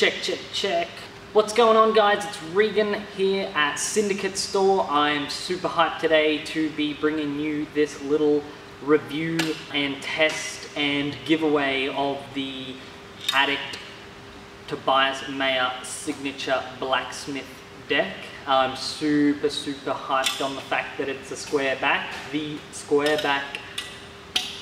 Check, check, check. What's going on, guys? It's Regan here at Syndicate store. I'm super hyped today to be bringing you this little review and test and giveaway of the Addict Tobias Mayer signature Blacksmith deck. I'm super hyped on the fact that it's a square back. The square back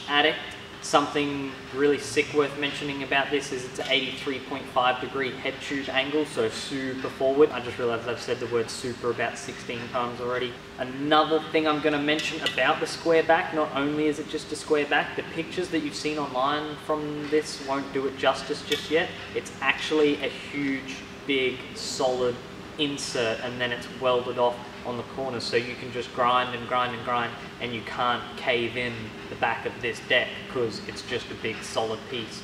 Addict. Something really sick worth mentioning about this is it's an 83.5 degree head tube angle, so super forward. I just realized I've said the word super about 16 times already. Another thing I'm going to mention about the square back, not only is it just a square back, the pictures that you've seen online from this won't do it justice just yet. It's actually a huge, big, solid insert, and then it's welded off on the corners, so you can just grind and grind and grind, and you can't cave in the back of this deck because it's just a big solid piece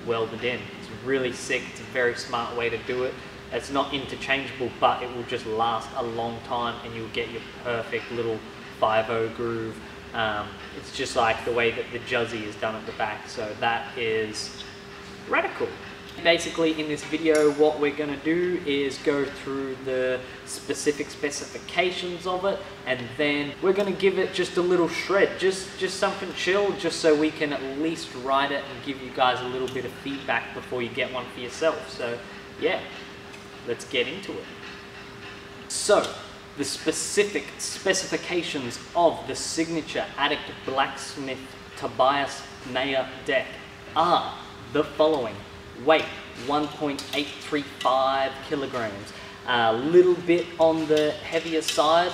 welded in. It's really sick. It's a very smart way to do it. It's not interchangeable, but it will just last a long time and you'll get your perfect little 5/0 groove. It's just like the way that the Juzzy is done at the back, so that is radical. Basically, in this video, what we're going to do is go through the specific specifications of it, and then we're going to give it just a little shred, just something chill, just so we can at least ride it and give you guys a little bit of feedback before you get one for yourself. So yeah, let's get into it. So the specific specifications of the signature Addict Blacksmith Tobias Mayer deck are the following. Weight 1.835 kilograms, a little bit on the heavier side,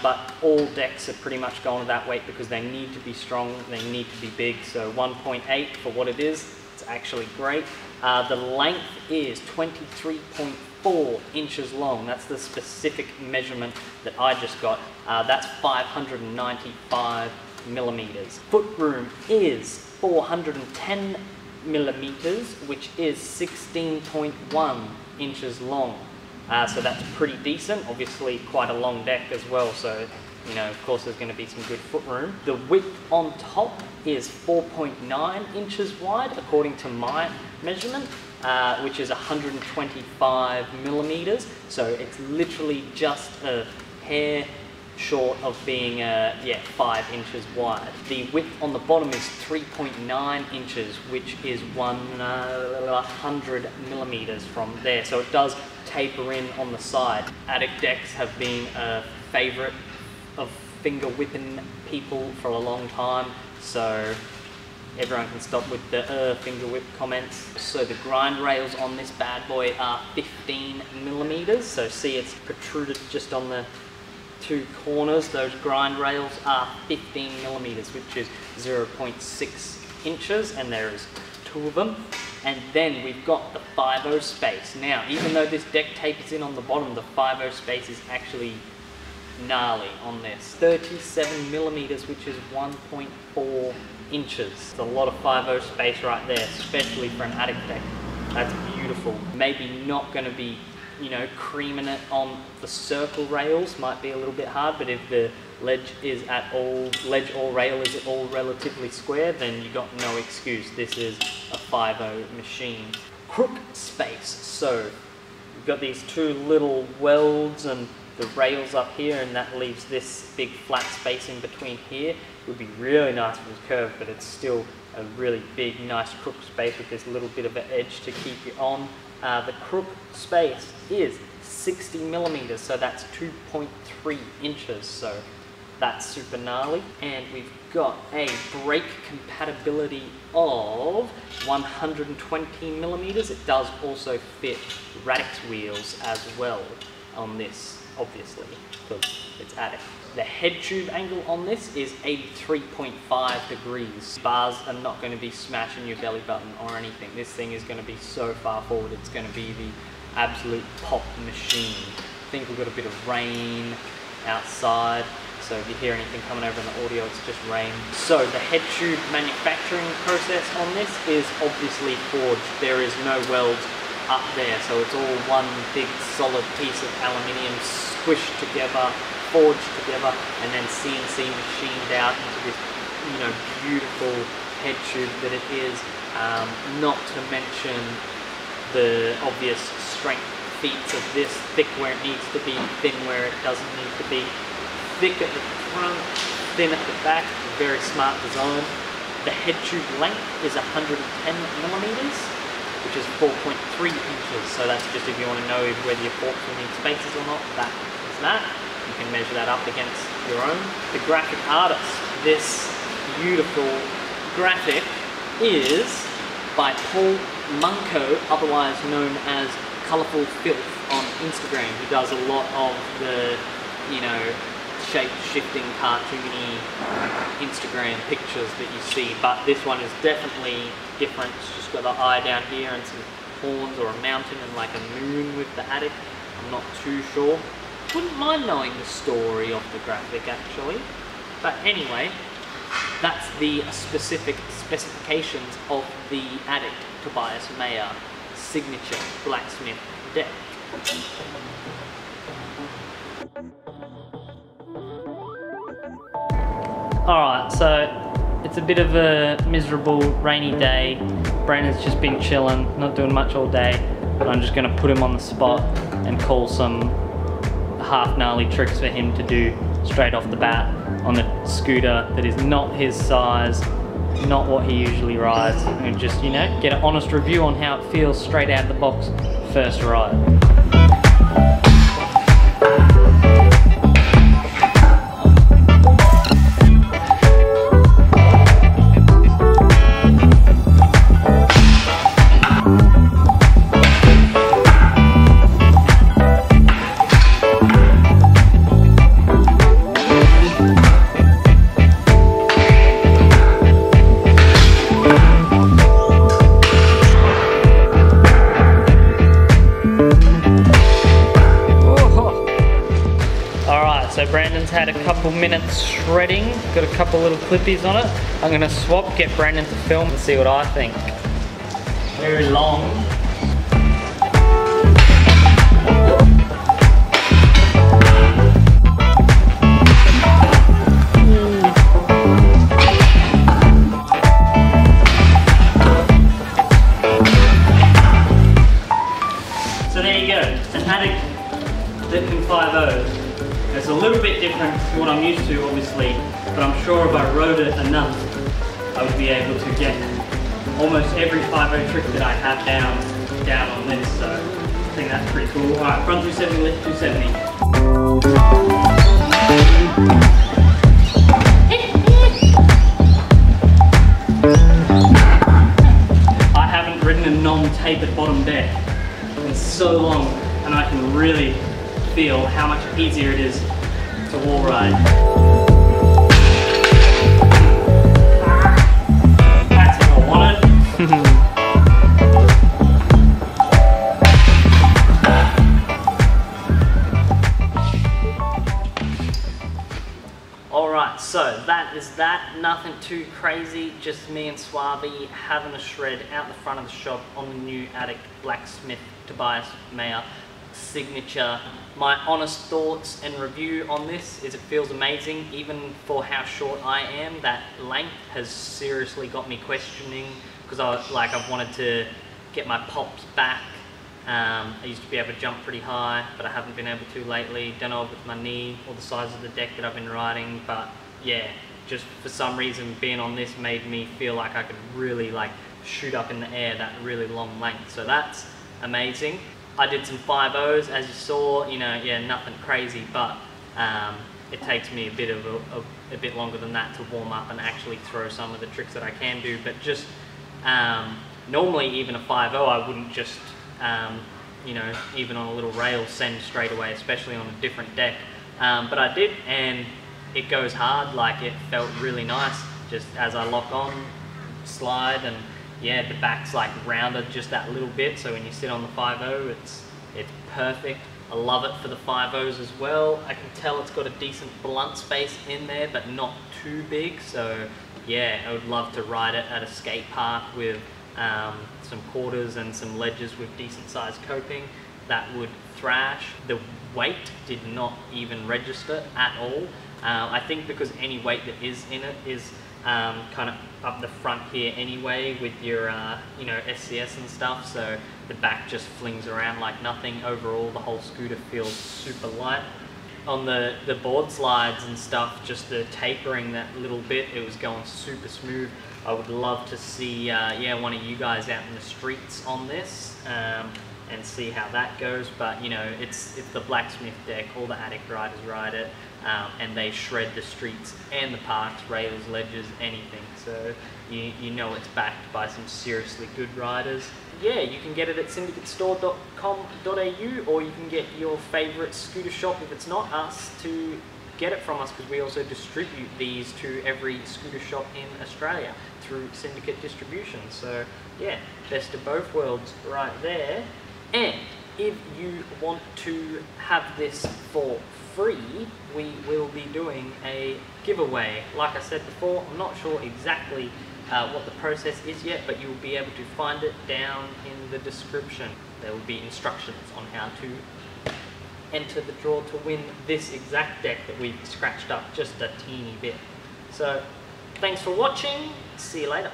but all decks are pretty much going to that weight because they need to be strong, they need to be big. So 1.8 for what it is, it's actually great. The length is 23.4 inches long. That's the specific measurement that I just got. That's 595 millimeters. Foot room is 410 millimeters, which is 16.1 inches long. So that's pretty decent. Obviously quite a long deck as well, so you know, of course there's going to be some good foot room. The width on top is 4.9 inches wide according to my measurement, which is 125 millimeters, so it's literally just a hair short of being 5 inches wide. The width on the bottom is 3.9 inches, which is 100 millimeters from there, so it does taper in on the side. Addict decks have been a favorite of finger whipping people for a long time, so everyone can stop with the finger whip comments. So the grind rails on this bad boy are 15 millimeters, so see it's protruded just on the two corners. Those grind rails are 15 millimeters, which is 0.6 inches, and there is two of them. And then we've got the 5/0 space. Now, even though this deck tapers in on the bottom, the 5/0 space is actually gnarly on this. 37 millimeters, which is 1.4 inches. It's a lot of 5/0 space right there, especially for an Addict deck. That's beautiful. Maybe not going to be, you know, creaming it on the circle rails, might be a little bit hard, but if the ledge or rail is all relatively square, then you got no excuse. This is a 5/0 machine. Crook space. So we've got these two little welds and the rails up here, and that leaves this big flat space in between here. It would be really nice if it was curved, but it's still a really big, nice crook space with this little bit of an edge to keep you on. The crook space is 60 millimeters, so that's 2.3 inches, so that's super gnarly. And we've got a brake compatibility of 120 millimeters. It does also fit Radix wheels as well on this, obviously, because it's Addict. The head tube angle on this is 83.5 degrees. Bars are not going to be smashing your belly button or anything. This thing is going to be so far forward, it's going to be the absolute pop machine. I think we've got a bit of rain outside, so if you hear anything coming over in the audio, it's just rain. So the head tube manufacturing process on this is obviously forged. There is no welds up there, so it's all one big solid piece of aluminium squished together, forged together, and then CNC machined out into this, you know, beautiful head tube that it is. Not to mention the obvious strength feats of this: thick where it needs to be, thin where it doesn't need to be. Thick at the front, thin at the back. Very smart design. The head tube length is 110 millimeters, which is 4.3 inches. So that's just if you want to know whether your forks will need spaces or not. That is that. You can measure that up against your own. The graphic artist. This beautiful graphic is by Paul Munko, otherwise known as Colourful Filth on Instagram. He does a lot of the, you know, shape-shifting, cartoony Instagram pictures that you see, but this one is definitely different. It's just got the eye down here and some horns or a mountain and like a moon with the Addict. I'm not too sure. Wouldn't mind knowing the story of the graphic actually. But anyway, that's the specific specifications of the Addict Tobias Mayer signature Blacksmith deck. Alright, so it's a bit of a miserable rainy day. Brandon's just been chilling, not doing much all day, but I'm just going to put him on the spot and call some half gnarly tricks for him to do straight off the bat on the scooter that is not his size, not what he usually rides, and just, you know, get an honest review on how it feels straight out of the box first ride. So Brandon's had a couple minutes shredding, got a couple little clippies on it. I'm gonna swap, get Brandon to film and see what I think. Very long. So there you go, an Addict that can 5-0. It's a little bit different to what I'm used to, obviously, but I'm sure if I rode it enough, I would be able to get almost every 5-0 trick that I have down on this, so I think that's pretty cool. Alright, front 270, lift 270. I haven't ridden a non-tapered bottom deck in so long, and I can really feel how much easier it is to wall ride. That's what I wanted. Alright, so that is that. Nothing too crazy, just me and Suave having a shred out the front of the shop on the new Addict Blacksmith Tobias Mayer signature. My honest thoughts and review on this is it feels amazing, even for how short I am. That length has seriously got me questioning, because I've wanted to get my pops back. I used to be able to jump pretty high, but I haven't been able to lately. Don't know if it's my knee or the size of the deck that I've been riding, but yeah, just for some reason being on this made me feel like I could really shoot up in the air that really long length. So that's amazing. I did some 5-0s, as you saw, you know, yeah, nothing crazy, but it takes me a bit longer than that to warm up and actually throw some of the tricks that I can do. But just normally, even a 5-0, I wouldn't just, you know, even on a little rail, send straight away, especially on a different deck. But I did, and it goes hard. Like, it felt really nice just as I lock on, slide, and yeah, the back's rounded just that little bit, so when you sit on the 5-0, it's perfect. I love it for the 5-0s as well. I can tell it's got a decent blunt space in there, but not too big, so yeah, I would love to ride it at a skate park with some quarters and some ledges with decent sized coping. That would thrash. The weight did not even register at all. I think because any weight that is in it is kind of up the front here anyway with your you know, SCS and stuff, so the back just flings around like nothing. Overall the whole scooter feels super light. On the board slides and stuff, just the tapering that little bit, it was going super smooth. I would love to see yeah, one of you guys out in the streets on this and see how that goes. But you know, it's the Blacksmith deck, all the Addict riders ride it, and they shred the streets and the parks, rails, ledges, anything. So you know it's backed by some seriously good riders. Yeah, you can get it at syndicatestore.com.au, or you can get your favourite scooter shop, if it's not us, to get it from us, because we also distribute these to every scooter shop in Australia through Syndicate distribution. So yeah, best of both worlds right there. And if you want to have this for free, we will be doing a giveaway. Like I said before, I'm not sure exactly what the process is yet, but you will be able to find it down in the description. There will be instructions on how to enter the draw to win this exact deck that we've scratched up just a teeny bit. So thanks for watching, see you later.